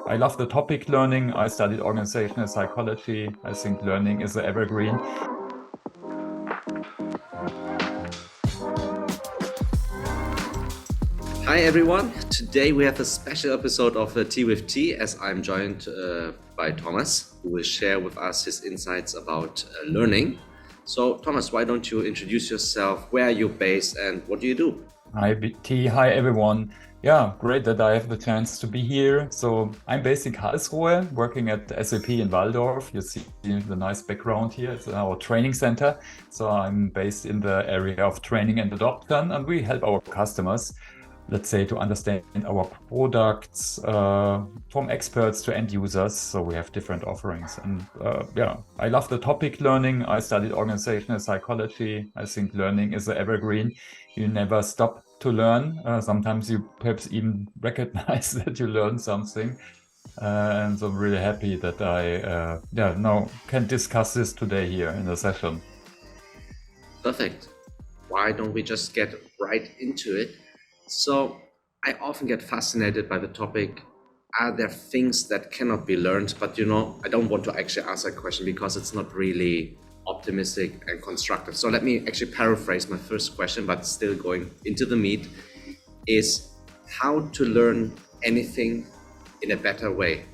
I love the topic learning. I studied organizational psychology. I think learning is an evergreen. Hi everyone. Today we have a special episode of Tea with Tea as I'm joined by Thomas, who will share with us his insights about learning. So Thomas, why don't you introduce yourself? Where are you based and what do you do? Hi, BT. Hi, everyone. Yeah, great that I have the chance to be here. So I'm based in Karlsruhe, working at SAP in Waldorf. You see the nice background here. It's our training center. So I'm based in the area of training and adoption, and we help our customers, let's say, to understand our products from experts to end users. So we have different offerings. And yeah, I love the topic learning. I studied organizational psychology. I think learning is an evergreen. You never stop to learn. Sometimes you perhaps even recognize that you learn something. And so I'm really happy that I now can discuss this today here in the session. Perfect. Why don't we just get right into it? So I often get fascinated by the topic, are there things that cannot be learned? But I don't want to actually answer that question because it's not really optimistic and constructive. So let me actually paraphrase my first question, but still going into the meat, is how to learn anything in a better way.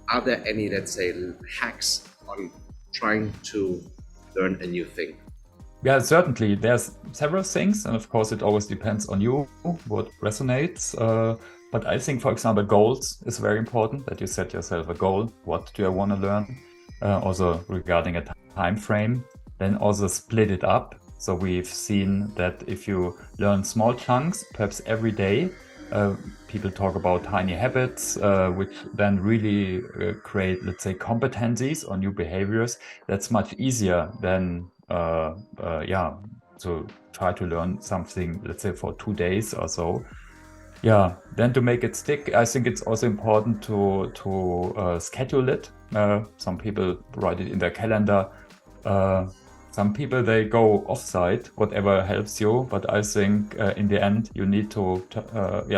Are there any, let's say, hacks on trying to learn a new thing? Yeah, certainly. There's several things, and of course, it always depends on you what resonates. But I think, for example, goals is very important, that you set yourself a goal. What do I want to learn? Also regarding a time frame, then also split it up. So we've seen that if you learn small chunks, perhaps every day, people talk about tiny habits, which then really create, let's say, competencies or new behaviors. That's much easier than to try to learn something, let's say, for 2 days or so. Yeah, then to make it stick, I think it's also important to schedule it. Some people write it in their calendar. Some people, they go offsite, whatever helps you. But I think in the end, you need to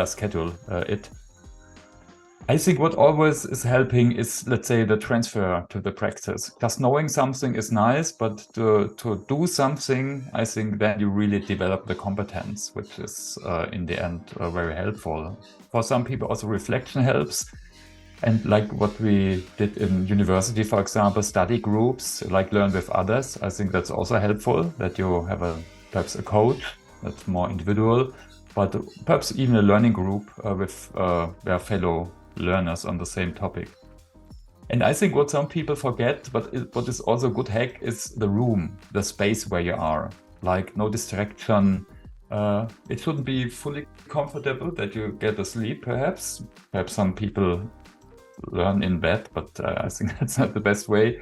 schedule it. I think what always is helping is, let's say, the transfer to the practice. Just knowing something is nice, but to do something, I think then you really develop the competence, which is in the end very helpful. For some people, also reflection helps. And like what we did in university, for example, study groups, like learn with others. I think that's also helpful, that you have perhaps a coach that's more individual, but perhaps even a learning group with their fellow learners on the same topic. And I think what some people forget, but what is also a good hack, is the room, the space where you are. Like no distraction. It shouldn't be fully comfortable that you get asleep, perhaps. Perhaps some people learn in bed, but I think that's not the best way.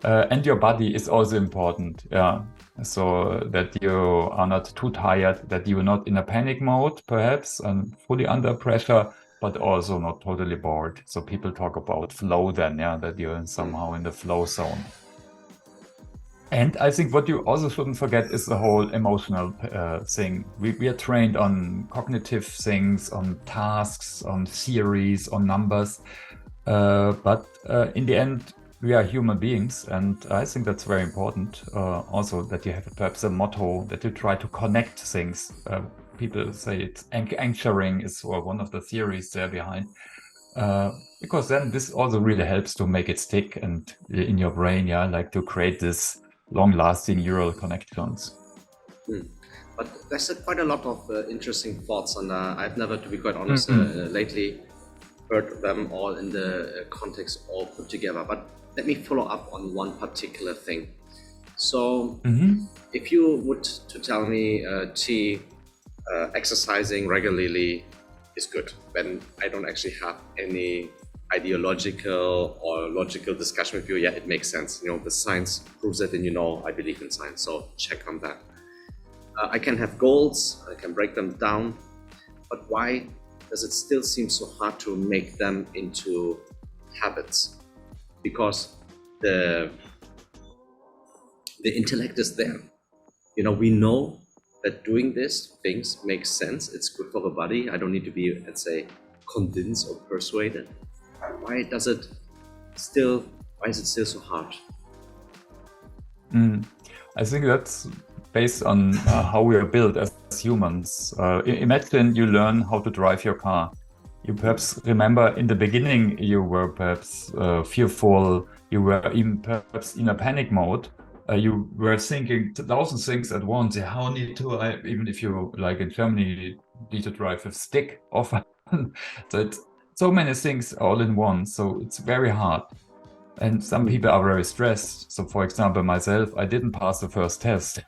And your body is also important, yeah. So that you are not too tired, that you're not in a panic mode, perhaps, and fully under pressure, but also not totally bored. So people talk about flow then, yeah, that you're somehow in the flow zone. And I think what you also shouldn't forget is the whole emotional thing. We are trained on cognitive things, on tasks, on theories, on numbers. But in the end, we are human beings. And I think that's very important. Also, that you have perhaps a motto, that you try to connect things. People say it's anchoring is one of the theories there behind. Because then this also really helps to make it stick and in your brain, yeah, like to create this long-lasting neural connections. But there's quite a lot of interesting thoughts, and I've never, to be quite honest, lately heard them all in the context all put together. But let me follow up on one particular thing. So if you would to tell me, exercising regularly is good, then I don't actually have any ideological or logical discussion with you. Yeah, it makes sense. The science proves it, and I believe in science, so check on that. I can have goals, I can break them down, but why does it still seem so hard to make them into habits? Because the intellect is there. We know that doing this things makes sense. It's good for the body. I don't need to be, let's say, convinced or persuaded. Why does it still? Why is it still so hard? I think that's based on how we are built as humans. Imagine you learn how to drive your car. You perhaps remember in the beginning you were perhaps fearful, you were even perhaps in a panic mode. You were thinking 1,000 things at once. How need to, even if you, like in Germany, need to drive with stick often. So it's so many things all in one. So it's very hard. And some people are very stressed. So for example, myself, I didn't pass the first test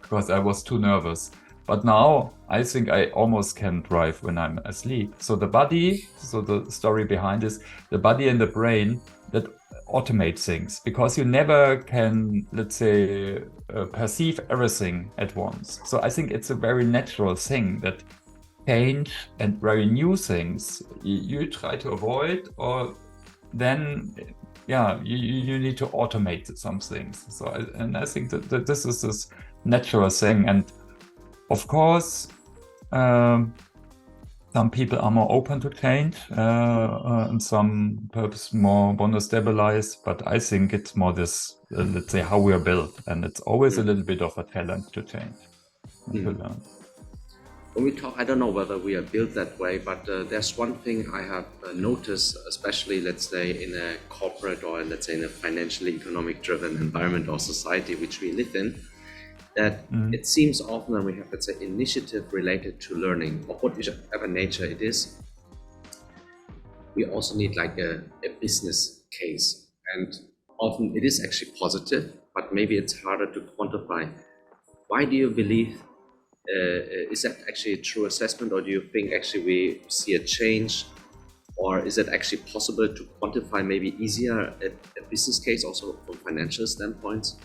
because I was too nervous. But now I think I almost can drive when I'm asleep. So the body, so the story behind is the body and the brain that automate things, because you never can, let's say, perceive everything at once. So I think it's a very natural thing that change and very new things you try to avoid, or then you need to automate some things. So I think that this is this natural thing. And of course, some people are more open to change, and some perhaps more want to stabilize. But I think it's more this, let's say, how we are built, and it's always a little bit of a challenge to change and to learn. When we talk, I don't know whether we are built that way, but there's one thing I have noticed, especially, let's say, in a corporate or let's say in a financially economic driven environment or society which we live in, that it seems often when we have, let's say, initiative related to learning of whatever nature it is, we also need like a business case. And often it is actually positive, but maybe it's harder to quantify. Why do you believe is that actually a true assessment, or do you think actually we see a change, or is it actually possible to quantify maybe easier a business case also from financial standpoints?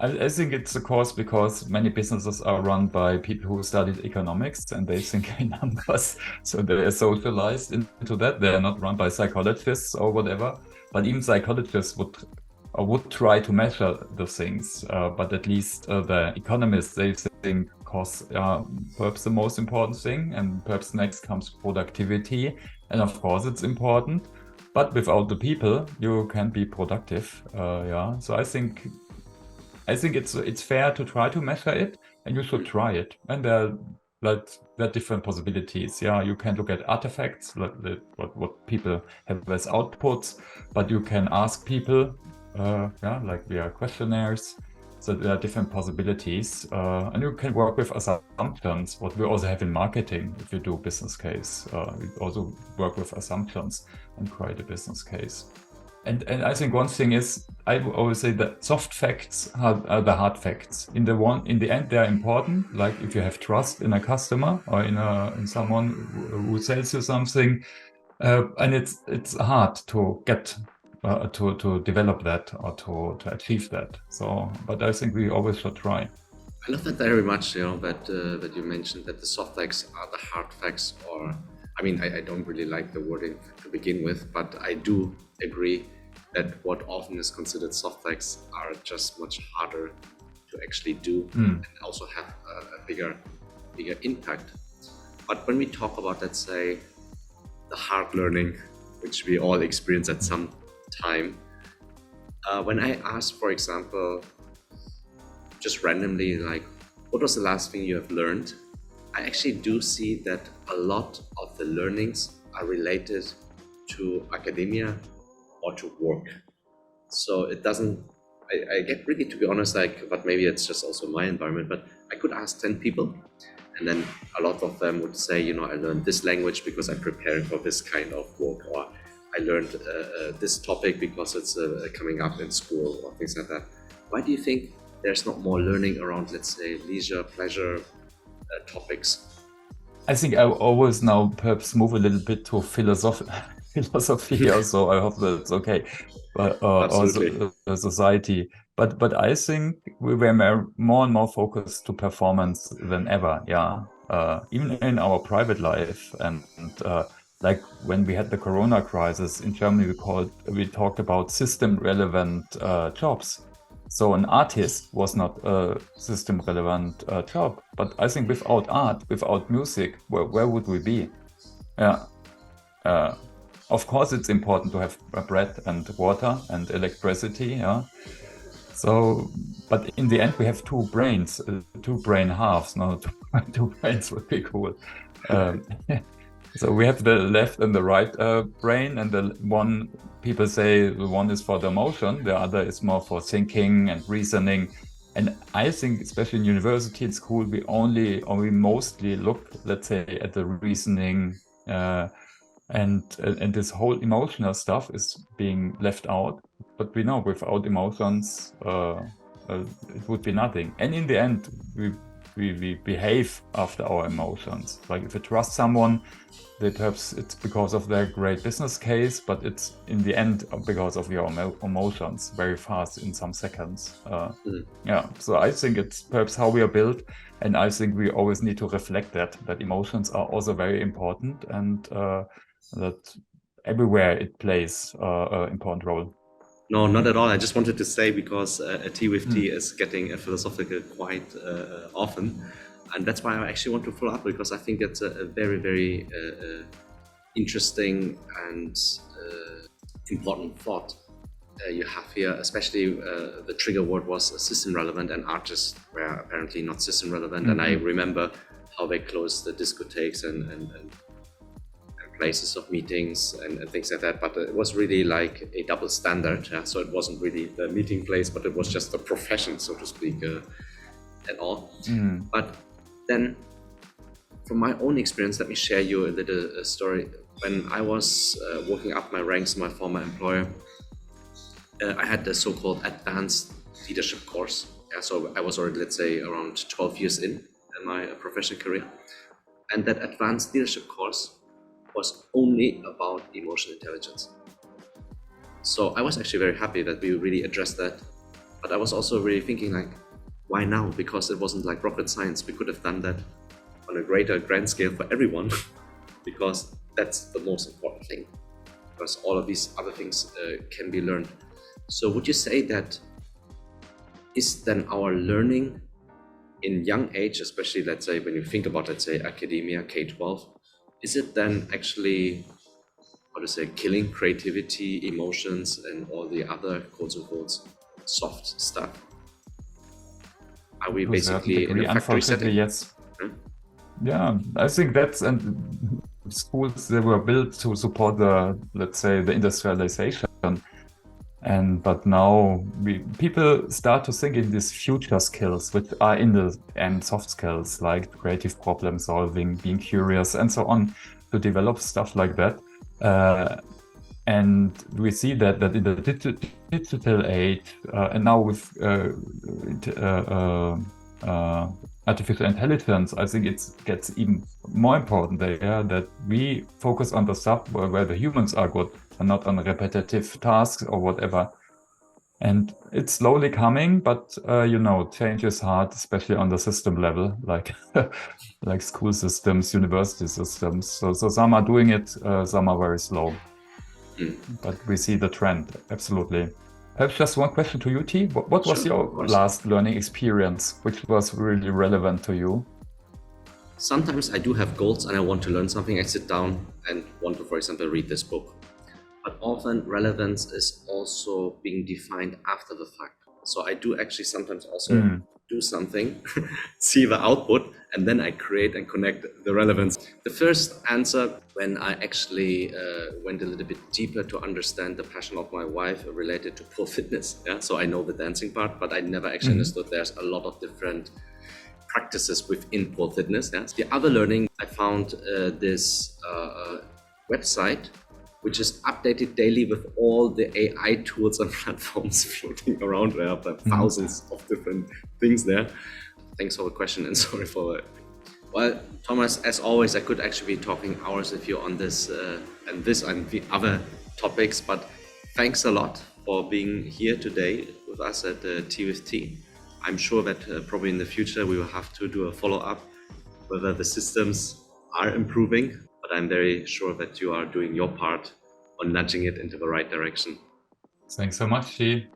I think it's of course because many businesses are run by people who studied economics and they think in numbers, so they are socialized into that. They are not run by psychologists or whatever, but even psychologists would try to measure the things, but at least the economists, they think costs are perhaps the most important thing, and perhaps next comes productivity, and of course it's important, but without the people you can't be productive. So I think it's fair to try to measure it, and you should try it. And there are different possibilities. You can look at artifacts, like what people have as outputs, but you can ask people, like via questionnaires. So there are different possibilities, and you can work with assumptions. What we also have in marketing, if you do business case, we also work with assumptions and create a business case. And I think one thing is, I always say that soft facts are the hard facts. In the end, they are important. Like if you have trust in a customer or in someone who sells you something, and it's hard to get to develop that or to achieve that. So, but I think we always should try. I love that very much, that you mentioned that the soft facts are the hard facts, or I mean, I don't really like the wording to begin with, but I do agree that what often is considered soft facts are just much harder to actually do and also have a bigger impact. But when we talk about, let's say, the hard learning, which we all experience at some time, when I ask, for example, just randomly, like, what was the last thing you have learned? I actually do see that a lot of the learnings are related to academia or to work. So it doesn't, I get really, to be honest, like, but maybe it's just also my environment, but I could ask 10 people, and then a lot of them would say, I learned this language because I'm preparing for this kind of work, or I learned this topic because it's coming up in school, or things like that. Why do you think there's not more learning around, let's say, leisure, pleasure topics? I think I always now perhaps move a little bit to philosophy also. I hope that's okay. But also society. But I think we were more and more focused to performance than ever. Even in our private life, and like when we had the Corona crisis in Germany, we talked about system relevant jobs. So an artist was not a system relevant job. But I think without art, without music, where would we be? Yeah. Uh, of course, it's important to have bread and water and electricity. Yeah. So, but in the end, we have two brains, two brain halves. No, two brains would be cool. Um, so we have the left and the right brain, and the one people say the one is for the emotion, the other is more for thinking and reasoning. And I think, especially in university and school, we mostly look, let's say, at the reasoning, and this whole emotional stuff is being left out. But we know without emotions, it would be nothing. And in the end, we behave after our emotions. Like if you trust someone, that perhaps it's because of their great business case, but it's in the end because of your emotions very fast in some seconds. Yeah, so I think it's perhaps how we are built, and I think we always need to reflect that emotions are also very important, and that everywhere it plays an important role. No, not at all. I just wanted to say because a tea with tea is getting philosophical quite often, and that's why I actually want to follow up, because I think it's a very, very interesting and important thought you have here. Especially the trigger word was system relevant, and artists were apparently not system relevant. And I remember how they closed the discotheques and places of meetings and things like that, but it was really like a double standard. Yeah? So it wasn't really the meeting place, but it was just a profession, so to speak, and all. But then, from my own experience, let me share you a little story. When I was working up my ranks in my former employer, I had the so-called advanced leadership course. Yeah, so I was already, let's say, around 12 years in my professional career, and that advanced leadership course was only about emotional intelligence. So I was actually very happy that we really addressed that. But I was also really thinking, like, why now? Because it wasn't like rocket science. We could have done that on a greater grand scale for everyone, because that's the most important thing. Because all of these other things can be learned. So would you say that is then our learning in young age, especially, let's say, when you think about, let's say, academia, K-12, is it then actually, how to say, killing creativity, emotions, and all the other quotes unquote soft stuff? Are we To a certain basically in degree, a factory unfortunately, setting? yes. Yeah, I think that's, and schools, they were built to support the, let's say, the industrialization. But now people start to think in these future skills, which are in the end soft skills, like creative problem solving, being curious, and so on, to develop stuff like that. And we see that in the digital age, and now with artificial intelligence, I think it gets even more important there, that we focus on the stuff where the humans are good, and not on repetitive tasks or whatever. And it's slowly coming, but change is hard, especially on the system level, like like school systems, university systems. So some are doing it, some are very slow. But we see the trend, absolutely. Perhaps just one question to you, T. What was Sure, your of course. last learning experience, which was really relevant to you? Sometimes I do have goals and I want to learn something. I sit down and want to, for example, read this book. But often relevance is also being defined after the fact. So I do actually sometimes also do something, see the output, and then I create and connect the relevance. The first answer, when I actually went a little bit deeper to understand the passion of my wife related to pole fitness. Yeah? So I know the dancing part, but I never actually understood there's a lot of different practices within pole fitness. Yeah? The other learning, I found this website which is updated daily with all the AI tools and platforms floating around. There are thousands of different things there. Thanks for the question and sorry for it. Well, Thomas, as always, I could actually be talking hours with you on this and the other topics, but thanks a lot for being here today with us at Tea with Tea. I'm sure that probably in the future we will have to do a follow-up whether the systems are improving, but I'm very sure that you are doing your part on nudging it into the right direction. Thanks so much, T.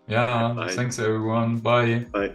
Yeah, Bye. thanks everyone. Bye. Bye.